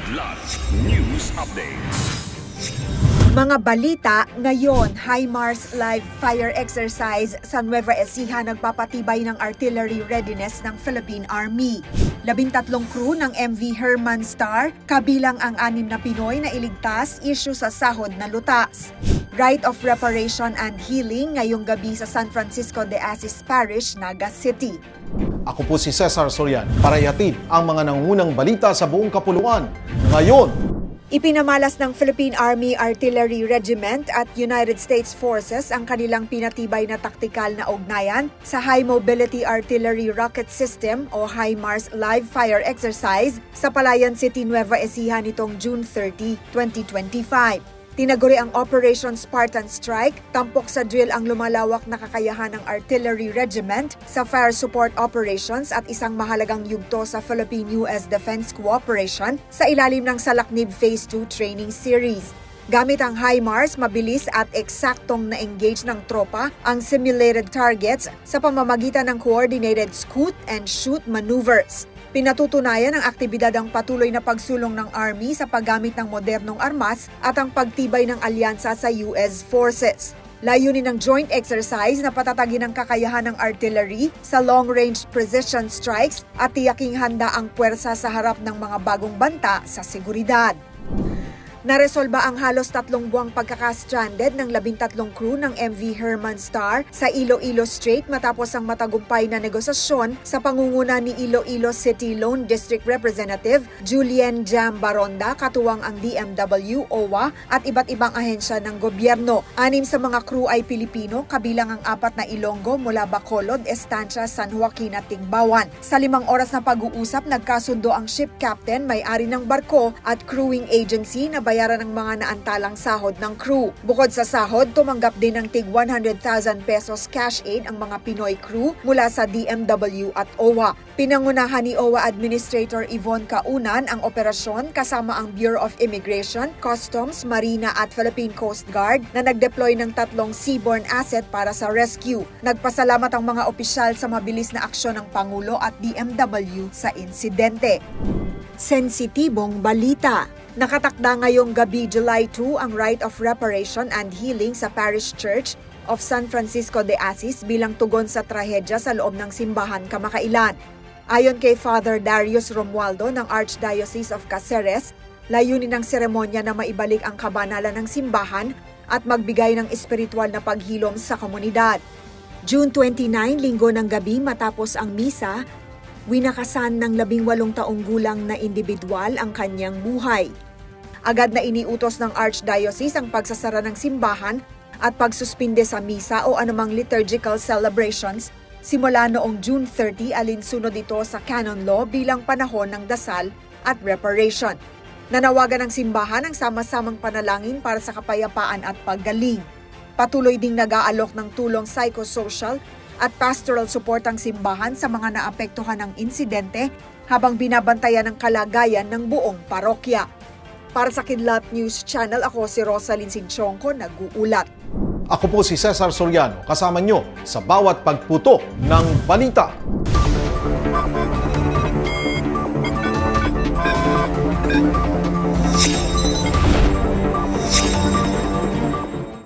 Kidlat News Updates. Mga balita ngayon, HIMARS live fire exercise sa Nueva Ecija nagpapatibay ng artillery readiness ng Philippine Army. 13 crew ng MV Herman Star, kabilang ang 6 na Pinoy na iligtas issue sa sahod na lutas. Right of reparation and healing ngayong gabi sa San Francisco de Asis Parish, Naga City. Ako po si Cesar Sorian para ihatid ang mga nangungunang balita sa buong kapuluan. Ngayon, ipinamalas ng Philippine Army Artillery Regiment at United States Forces ang kanilang pinatibay na taktikal na ugnayan sa High Mobility Artillery Rocket System o HIMARS live fire exercise sa Palayan City, Nueva Ecija nitong June 30, 2025. Tinaguri ang Operation Spartan Strike, tampok sa drill ang lumalawak na kakayahan ng Artillery Regiment sa fire support operations at isang mahalagang yugto sa Philippine-US Defense Cooperation sa ilalim ng Salaknib Phase 2 Training Series. Gamit ang HIMARS, mabilis at eksaktong na-engage ng tropa ang simulated targets sa pamamagitan ng coordinated scoot and shoot maneuvers. Pinatutunayan ang aktibidad ang patuloy na pagsulong ng Army sa paggamit ng modernong armas at ang pagtibay ng alyansa sa US Forces. Layunin ng joint exercise na patatagin ang kakayahan ng artillery sa long-range precision strikes at tiyaking handa ang puwersa sa harap ng mga bagong banta sa seguridad. Naresolba ang halos 3 buwang pagkaka-stranded ng 13 crew ng MV Herman Star sa Iloilo Strait matapos ang matagumpay na negosasyon sa pangunguna ni Iloilo City Lone District Representative Julien Jam Baronda, katuwang ang DMW, OWA at iba't ibang ahensya ng gobyerno. 6 sa mga crew ay Pilipino, kabilang ang 4 na Ilonggo mula Bacolod, Estancia, San Joaquin at Tigbawan. Sa 5 oras na pag-uusap, nagkasundo ang ship captain, may-ari ng barko at crewing agency na bayaran ng mga naantalang sahod ng crew. Bukod sa sahod, tumanggap din ng tig 100,000 pesos cash aid ang mga Pinoy crew mula sa DMW at OWA. Pinangunahan ni OWA Administrator Yvonne Kaunan ang operasyon kasama ang Bureau of Immigration, Customs, Marina at Philippine Coast Guard na nag-deploy ng 3 seaborne asset para sa rescue. Nagpasalamat ang mga opisyal sa mabilis na aksyon ng Pangulo at DMW sa insidente. Sensitibong balita. Nakatakda ngayong gabi July 2 ang Right of Reparation and Healing sa Parish Church of San Francisco de Asis bilang tugon sa trahedya sa loob ng simbahan kamakailan. Ayon kay Father Darius Romualdo ng Archdiocese of Caceres, layunin ng seremonya na maibalik ang kabanalan ng simbahan at magbigay ng espiritual na paghilom sa komunidad. June 29, linggo ng gabi matapos ang misa, winakasan ng 18 taong gulang na individual ang kanyang buhay. Agad na iniutos ng Archdiocese ang pagsasara ng simbahan at pagsuspinde sa misa o anumang liturgical celebrations simula noong June 30 alinsunod ito sa canon law bilang panahon ng dasal at reparation. Nanawagan ng simbahan ang sama-samang panalangin para sa kapayapaan at paggaling. Patuloy ding nag-aalok ng tulong psychosocial at pastoral support ang simbahan sa mga naapektuhan ng insidente habang binabantayan ang kalagayan ng buong parokya. Para sa Kidlat News Channel, ako si Rosalyn Sinchonco, nag-uulat. ako po si Cesar Soriano, kasama nyo sa bawat pagputo ng balita.